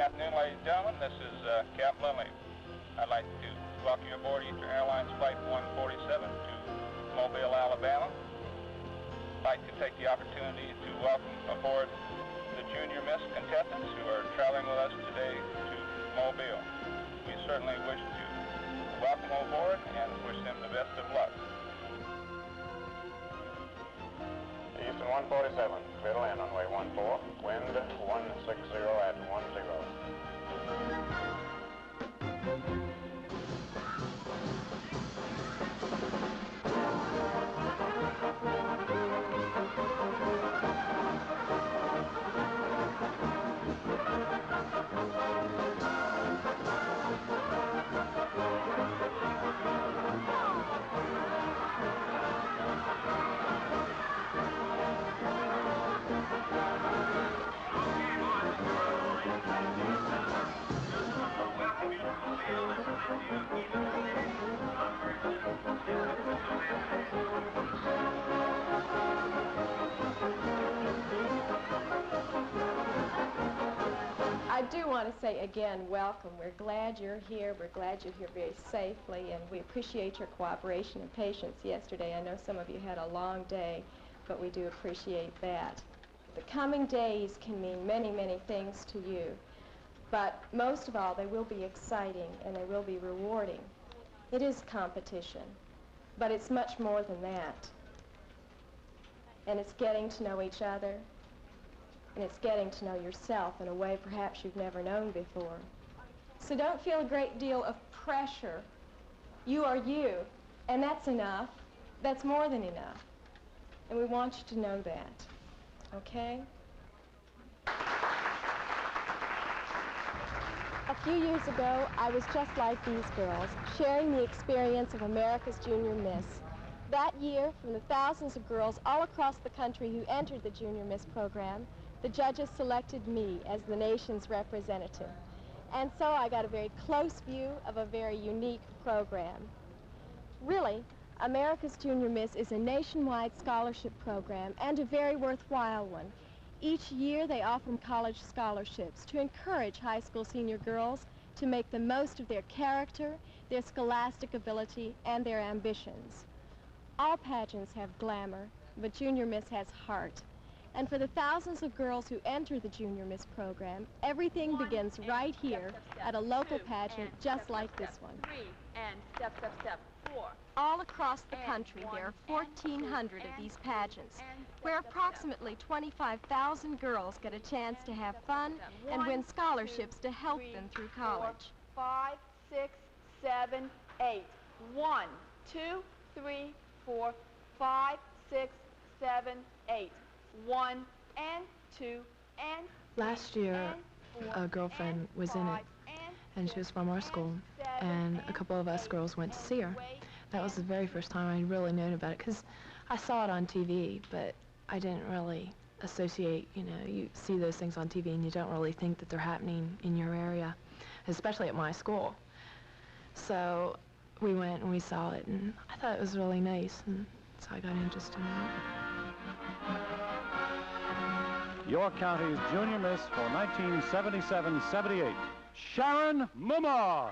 afternoon, ladies and gentlemen. This is Captain Lindley. I'd like to welcome you aboard Eastern Airlines Flight 147 to Mobile, Alabama. I'd like to take the opportunity to welcome aboard the Junior Miss contestants who are traveling with us today to Mobile. We certainly wish to welcome them aboard and wish them the best of luck. Eastern 147, clear to land, runway 14, wind 160 at 10. I do want to say again, welcome. We're glad you're here. We're glad you're here very safely, and we appreciate your cooperation and patience yesterday. I know some of you had a long day, but we do appreciate that. The coming days can mean many, many things to you, but most of all, they will be exciting and they will be rewarding. It is competition, but it's much more than that. And it's getting to know each other, and it's getting to know yourself in a way perhaps you've never known before. So don't feel a great deal of pressure. You are you, and that's enough. That's more than enough. And we want you to know that, okay? A few years ago, I was just like these girls, sharing the experience of America's Junior Miss. That year, from the thousands of girls all across the country who entered the Junior Miss program, the judges selected me as the nation's representative. And so I got a very close view of a very unique program. Really, America's Junior Miss is a nationwide scholarship program and a very worthwhile one. Each year they offer college scholarships to encourage high school senior girls to make the most of their character, their scholastic ability, and their ambitions. All pageants have glamour, but Junior Miss has heart. And for the thousands of girls who enter the Junior Miss program, everything begins right here at a local pageant just like this one. 3 and step, step, step. 4. All across the country, there are 1,400 of these pageants, where approximately 25,000 girls get a chance to have fun and win scholarships to help them through college. 5, 6, 7, 8. 1, 2, 3, 4, 5, 6, 7, 8. 1 and 2 and last year, a girlfriend was in it, and she was from our school, and a couple of us girls went to see her. That was the very first time I'd really known about it, because I saw it on TV, but I didn't really associate, you know, you see those things on TV and you don't really think that they're happening in your area, especially at my school. So we went and we saw it, and I thought it was really nice, and so I got interested in it. Your county's Junior Miss for 1977-78, Sharon Mumar.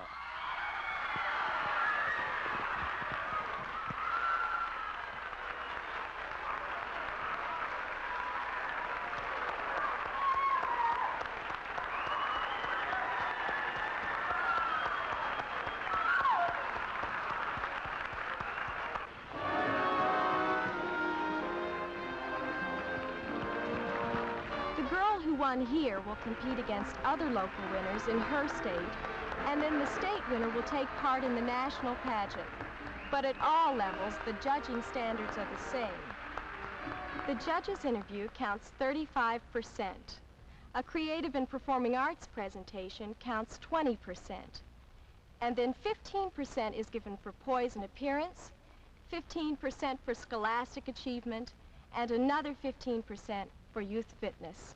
Here will compete against other local winners in her state, and then the state winner will take part in the national pageant. But at all levels, the judging standards are the same. The judge's interview counts 35%. A creative and performing arts presentation counts 20%. And then 15% is given for poise and appearance, 15% for scholastic achievement, and another 15% for youth fitness.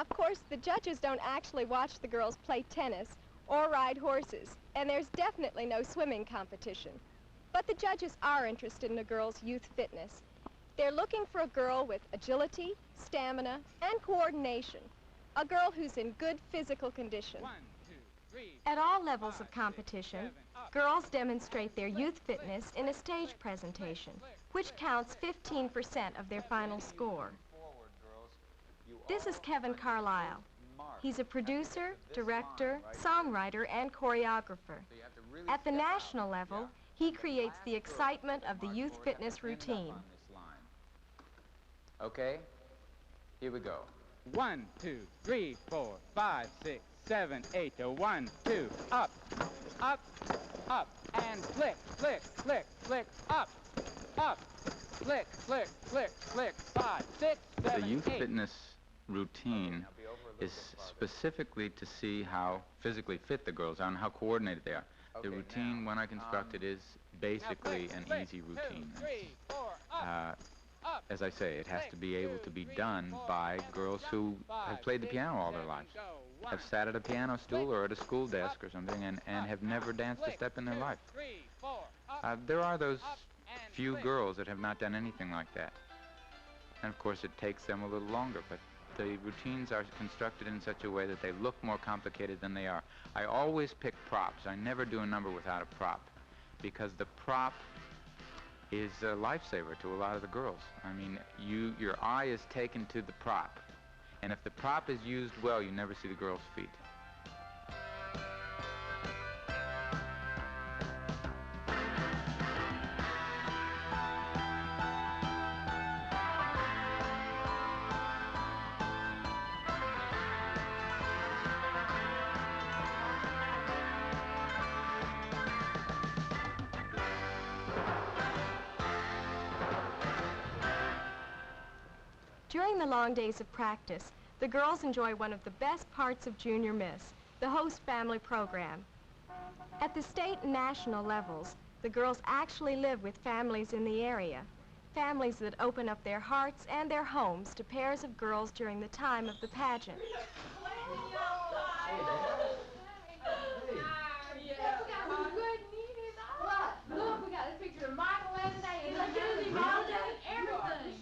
Of course, the judges don't actually watch the girls play tennis or ride horses, and there's definitely no swimming competition. But the judges are interested in a girl's youth fitness. They're looking for a girl with agility, stamina, and coordination. A girl who's in good physical condition. 1, 2, 3, At all levels of competition, girls demonstrate their youth fitness in a stage presentation, which counts 15% of their final score. This is Kevin Carlisle. He's a producer, director, songwriter, and choreographer. At the national level, he creates the excitement of the youth fitness routine. Okay, here we go. 1, 2, 3, 4, 5, 6, 7, 8. 1, 2, up, up, up, and flick, flick, flick, flick, up, up, flick, flick, flick, flick, 5, 6, 7, 8. The youth fitness routine is specifically to see how physically fit the girls are and how coordinated they are. The routine, when I construct it, is basically an easy routine. As I say, it has to be able to be done by girls who have played the piano all their lives, have sat at a piano stool or at a school desk or something, and have never danced a step in their life. There are those few girls that have not done anything like that. And of course, it takes them a little longer, but the routines are constructed in such a way that they look more complicated than they are. I always pick props. I never do a number without a prop, because the prop is a lifesaver to a lot of the girls. I mean, your eye is taken to the prop, and if the prop is used well, you never see the girl's feet. During the long days of practice, the girls enjoy one of the best parts of Junior Miss, the host family program. At the state and national levels, the girls actually live with families in the area, families that open up their hearts and their homes to pairs of girls during the time of the pageant. Look, we got a picture of Michael and Nate. Look at him all day and everything.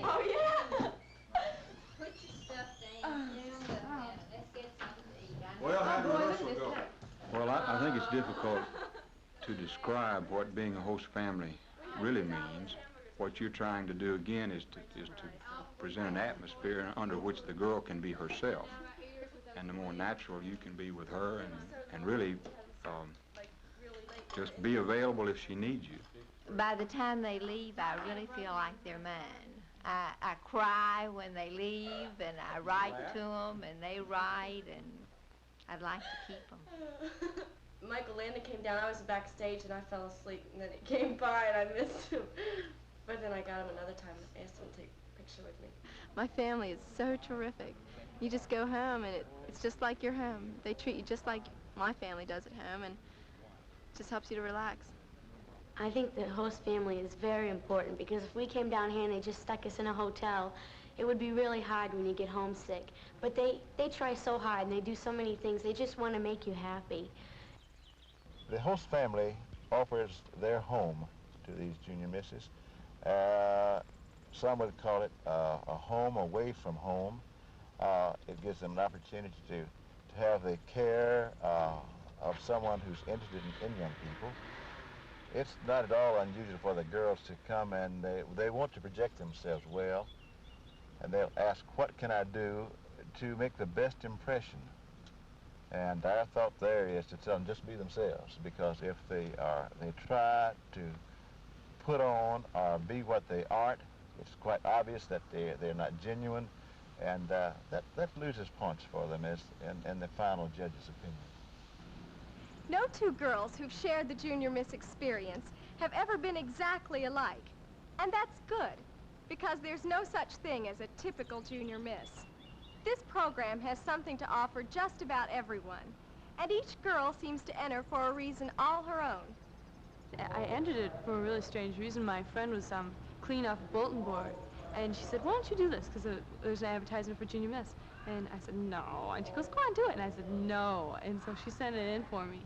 Oh, yeah. Put your stuff down. Let's get something to eat. Well, how did rehearsal go? Well, I think it's difficult to describe what being a host family really means. What you're trying to do again is to present an atmosphere under which the girl can be herself. And the more natural you can be with her and really just be available if she needs you. By the time they leave, I really feel like they're mine. I cry when they leave, and I write to them, and they write, and I'd like to keep them. Michael Landon came down. I was backstage, and I fell asleep, and then he came by, and I missed him. But then I got him another time and asked him to take a picture with me. My family is so terrific. You just go home, and it's just like you're home. They treat you just like my family does at home, and it just helps you to relax. I think the host family is very important, because if we came down here and they just stuck us in a hotel, it would be really hard when you get homesick. But they try so hard, and they do so many things. They just want to make you happy. The host family offers their home to these junior misses. Some would call it a home away from home. It gives them an opportunity to have the care of someone who's interested in young people. It's not at all unusual for the girls to come, and they want to project themselves well, and they'll ask, what can I do to make the best impression? And our thought there is to tell them just be themselves, because if they try to put on or be what they aren't, it's quite obvious that they're not genuine, and that loses points for them in the final judge's opinion. No two girls who've shared the Junior Miss experience have ever been exactly alike. And that's good, because there's no such thing as a typical Junior Miss. This program has something to offer just about everyone, and each girl seems to enter for a reason all her own. I entered it for a really strange reason. My friend was cleaning off a bulletin board, And she said, why don't you do this? Because there's an advertisement for Junior Miss. And I said, no. And she goes, go on, do it. And I said, no. And so she sent it in for me.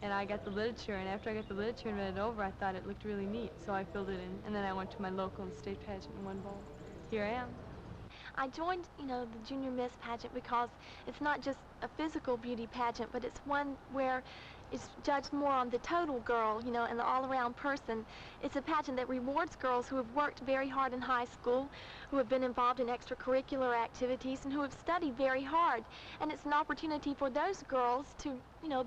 And I got the literature, and after I got the literature and read it over, I thought it looked really neat. So I filled it in, and then I went to my local state pageant and won both. Here I am. I joined, the Junior Miss pageant because it's not just a physical beauty pageant, but it's one where it's judged more on the total girl, and the all-around person. It's a pageant that rewards girls who have worked very hard in high school, who have been involved in extracurricular activities, and who have studied very hard. And it's an opportunity for those girls to,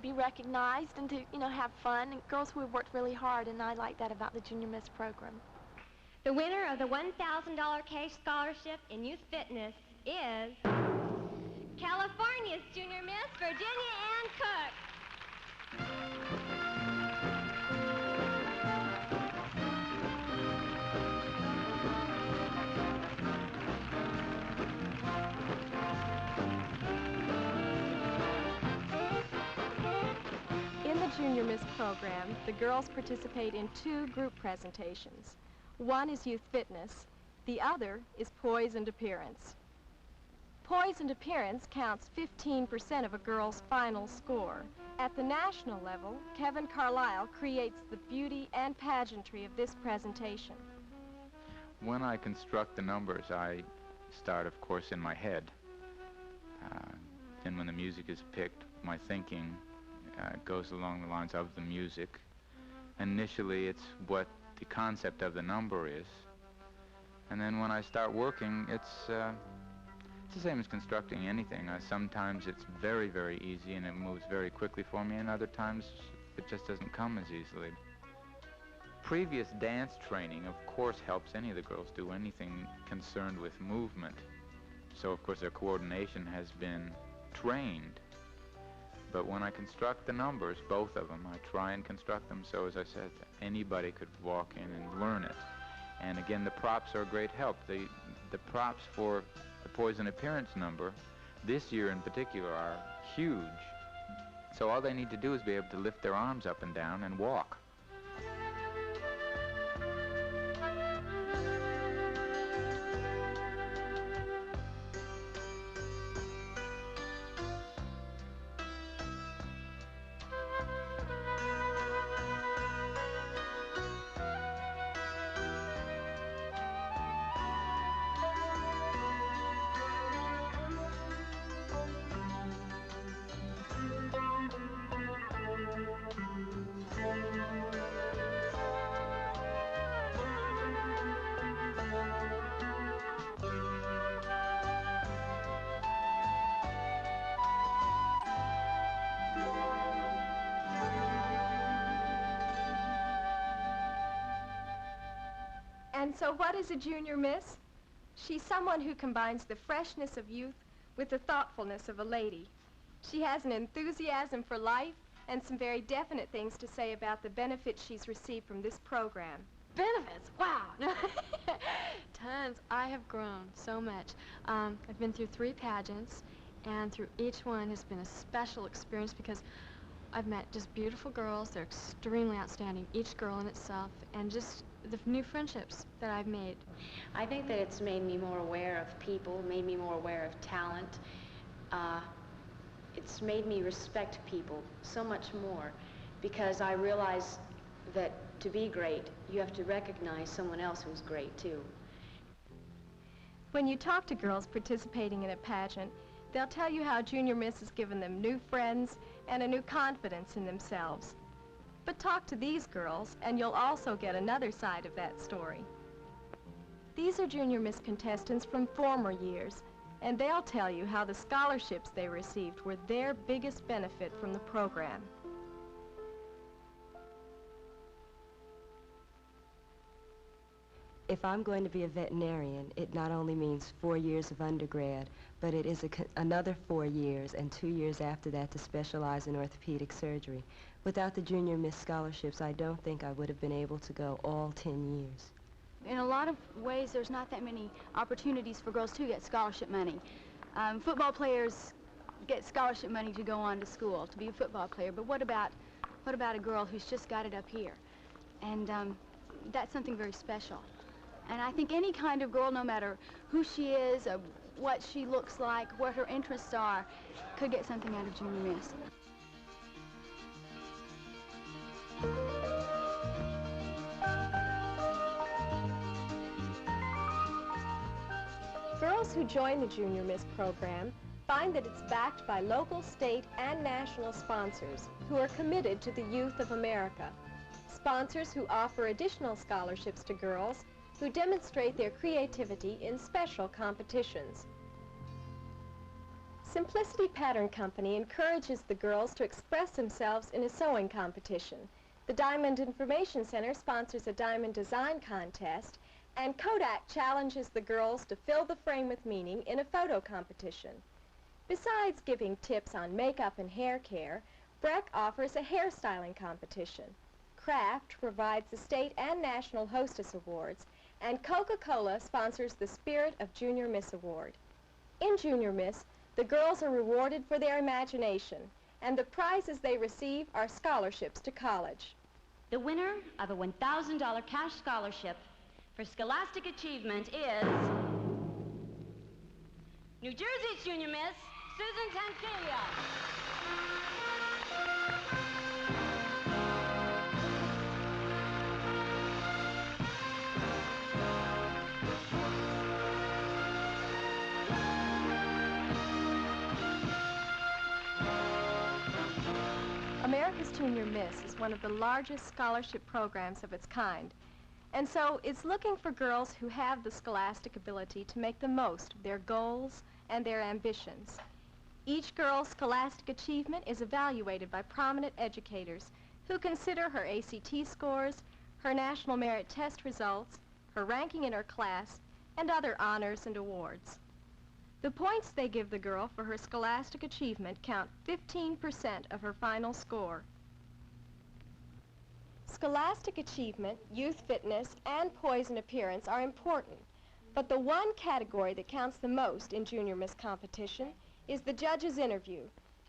be recognized and to, have fun, and girls who have worked really hard, and I like that about the Junior Miss program. The winner of the $1,000 cash scholarship in youth fitness is California's Junior Miss, Virginia Ann Cook. In the Junior Miss program, the girls participate in 2 group presentations. One is youth fitness, the other is poise and appearance. Poise and appearance counts 15% of a girl's final score. At the national level, Kevin Carlisle creates the beauty and pageantry of this presentation. When I construct the numbers, I start, of course, in my head. Then when the music is picked, my thinking goes along the lines of the music. Initially, it's what the concept of the number is. And then when I start working, it's the same as constructing anything. Sometimes it's very, very easy and it moves very quickly for me, and other times it just doesn't come as easily. Previous dance training, of course, helps any of the girls do anything concerned with movement. So, of course, their coordination has been trained. But when I construct the numbers, both of them, I try and construct them so, as I said, anybody could walk in and learn it. And again, the props are a great help. The props for the Poise and Appearance number, this year in particular, are huge. So all they need to do is be able to lift their arms up and down and walk. And so what is a Junior Miss? She's someone who combines the freshness of youth with the thoughtfulness of a lady. She has an enthusiasm for life and some very definite things to say about the benefits she's received from this program. Benefits? Wow! Tons. I have grown so much. I've been through 3 pageants, and through each one has been a special experience because I've met just beautiful girls. They're extremely outstanding, each girl in itself, and just the new friendships that I've made. I think that it's made me more aware of people, made me more aware of talent. It's made me respect people so much more because I realize that to be great, you have to recognize someone else who's great too. When you talk to girls participating in a pageant, they'll tell you how Junior Miss has given them new friends and a new confidence in themselves. But talk to these girls, and you'll also get another side of that story. These are Junior Miss contestants from former years, and they'll tell you how the scholarships they received were their biggest benefit from the program. If I'm going to be a veterinarian, it not only means 4 years of undergrad, but it is another 4 years and 2 years after that to specialize in orthopedic surgery. Without the Junior Miss scholarships, I don't think I would have been able to go all 10 years. In a lot of ways, there's not that many opportunities for girls to get scholarship money. Football players get scholarship money to go on to school, to be a football player, but what about a girl who's just got it up here? And that's something very special. And I think any kind of girl, no matter who she is, what she looks like, what her interests are, could get something out of Junior Miss. Girls who join the Junior Miss program find that it's backed by local, state, and national sponsors who are committed to the youth of America. Sponsors who offer additional scholarships to girls who demonstrate their creativity in special competitions. Simplicity Pattern Company encourages the girls to express themselves in a sewing competition. The Diamond Information Center sponsors a diamond design contest, and Kodak challenges the girls to fill the frame with meaning in a photo competition. Besides giving tips on makeup and hair care, Breck offers a hairstyling competition. Kraft provides the state and national hostess awards, and Coca-Cola sponsors the Spirit of Junior Miss Award. In Junior Miss, the girls are rewarded for their imagination, and the prizes they receive are scholarships to college. The winner of a $1,000 cash scholarship for scholastic achievement is New Jersey's Junior Miss, Susan Tancilla. America's Junior Miss is one of the largest scholarship programs of its kind, and so it's looking for girls who have the scholastic ability to make the most of their goals and their ambitions. Each girl's scholastic achievement is evaluated by prominent educators who consider her ACT scores, her National Merit Test results, her ranking in her class, and other honors and awards. The points they give the girl for her scholastic achievement count 15% of her final score. Scholastic achievement, youth fitness, and poise and appearance are important, but the one category that counts the most in Junior Miss competition is the judge's interview,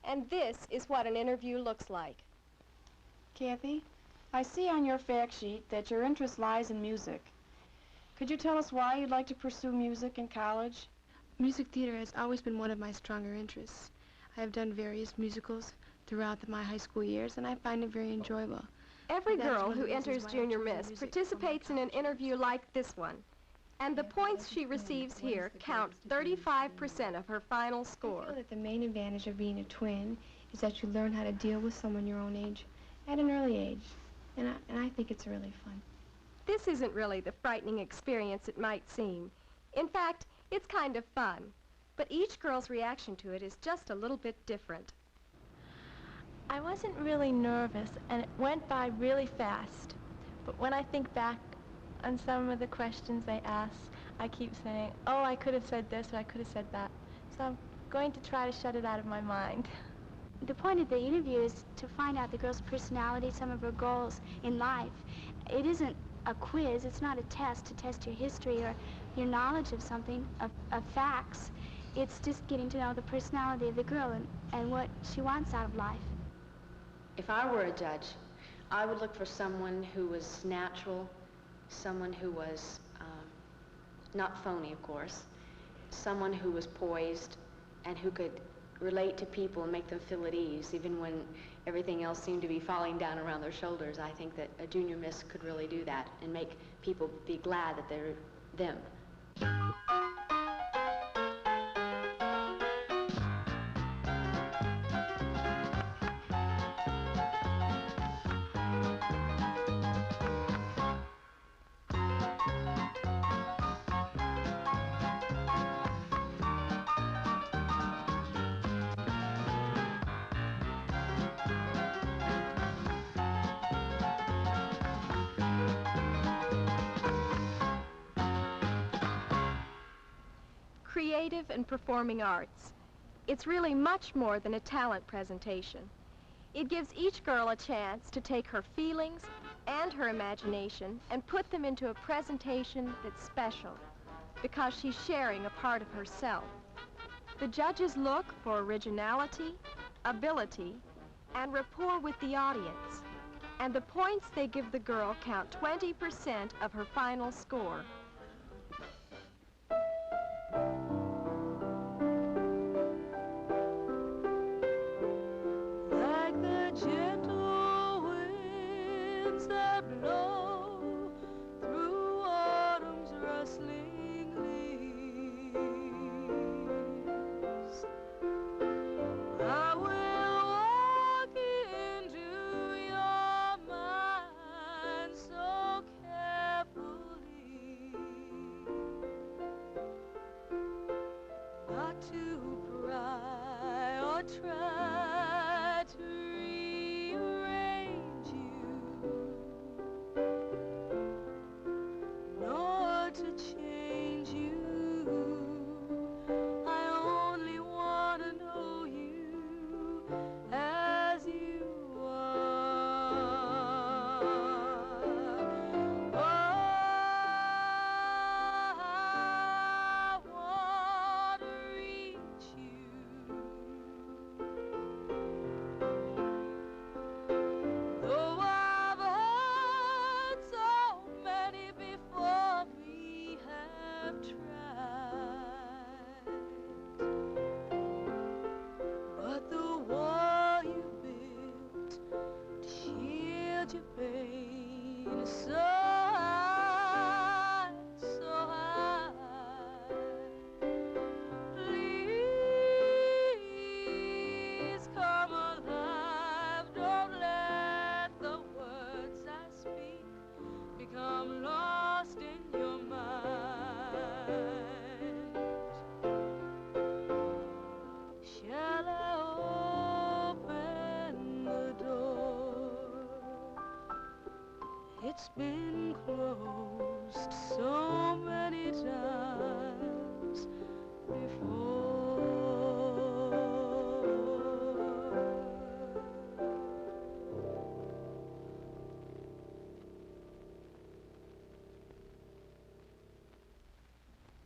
and this is what an interview looks like. Kathy, I see on your fact sheet that your interest lies in music. Could you tell us why you'd like to pursue music in college? Music theater has always been one of my stronger interests. I have done various musicals throughout my high school years, and I find it very enjoyable. Every girl who enters Junior Miss participates in an interview like this one, and the points she receives here count 35% of her final score. I feel that the main advantage of being a twin is that you learn how to deal with someone your own age at an early age, and I think it's really fun. This isn't really the frightening experience it might seem. In fact, it's kind of fun, but each girl's reaction to it is just a little bit different. I wasn't really nervous, and it went by really fast. But when I think back on some of the questions they asked, I keep saying, oh, I could have said this or I could have said that. So I'm going to try to shut it out of my mind. The point of the interview is to find out the girl's personality, some of her goals in life. It isn't a quiz, it's not a test to test your history or your knowledge of something, of facts. It's just getting to know the personality of the girl and what she wants out of life. If I were a judge, I would look for someone who was natural, someone who was not phony, of course, someone who was poised and who could relate to people and make them feel at ease, even when everything else seemed to be falling down around their shoulders. I think that a junior miss could really do that and make people be glad that they're them. Creative and performing arts. It's really much more than a talent presentation. It gives each girl a chance to take her feelings and her imagination and put them into a presentation that's special because she's sharing a part of herself. The judges look for originality, ability, and rapport with the audience. And the points they give the girl count 20% of her final score. have tried, but the wall you built to shield your pain is so high, so high. Please come alive. Don't let the words I speak become lost in your mind. Shall I open the door? It's been closed so many times before.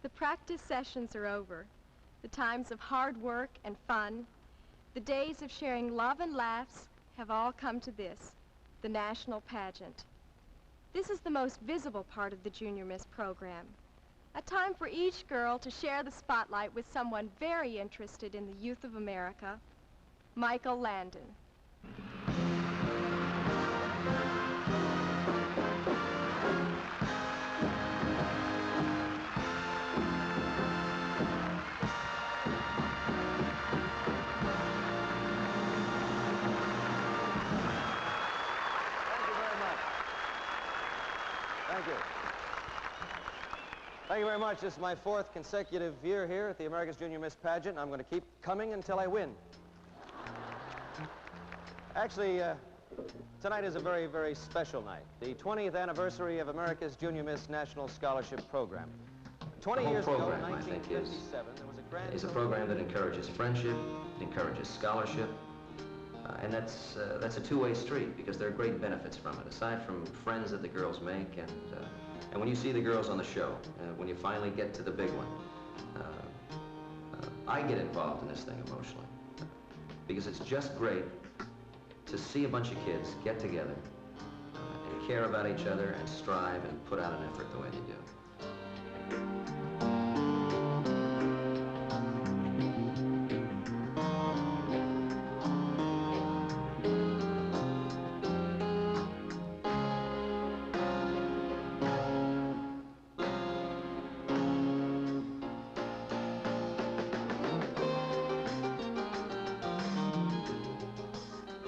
The practice sessions are over. The times of hard work and fun, the days of sharing love and laughs have all come to this, the national pageant. This is the most visible part of the Junior Miss program. A time for each girl to share the spotlight with someone very interested in the youth of America, Michael Landon. Thank you very much. This is my 4th consecutive year here at the America's Junior Miss Pageant. I'm going to keep coming until I win. Actually, tonight is a very, very special night. The 20th anniversary of America's Junior Miss National Scholarship Program. 20 years ago, in 1957, there was a grand... is a program that encourages friendship, encourages scholarship, and that's a two-way street because there are great benefits from it, aside from friends that the girls make and when you see the girls on the show, when you finally get to the big one. I get involved in this thing emotionally because it's just great to see a bunch of kids get together and care about each other and strive and put out an effort the way they do.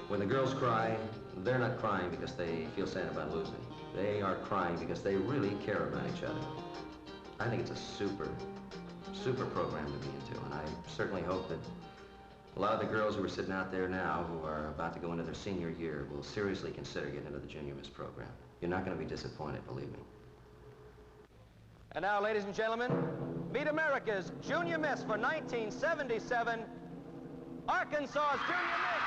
When the girls cry, they're not crying because they feel sad about losing. They are crying because they really care about each other. I think it's a super, super program to be into, and I certainly hope that a lot of the girls who are sitting out there now who are about to go into their senior year will seriously consider getting into the Junior Miss program. You're not going to be disappointed, believe me. And now, ladies and gentlemen, meet America's Junior Miss for 1977, Arkansas's Junior Miss.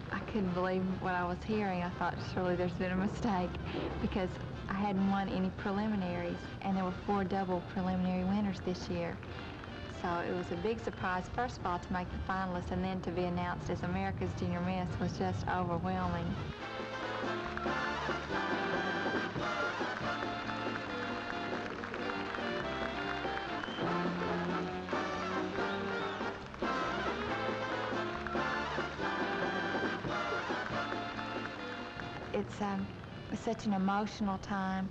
I couldn't believe what I was hearing. I thought surely there's been a mistake because I hadn't won any preliminaries, and there were 4 double preliminary winners this year. So it was a big surprise, first of all, to make the finalists, and then to be announced as America's Junior Miss was just overwhelming. It's such an emotional time,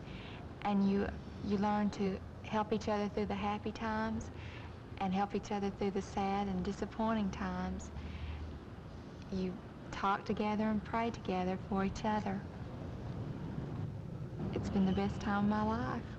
and you learn to help each other through the happy times and help each other through the sad and disappointing times. You talk together and pray together for each other. It's been the best time of my life.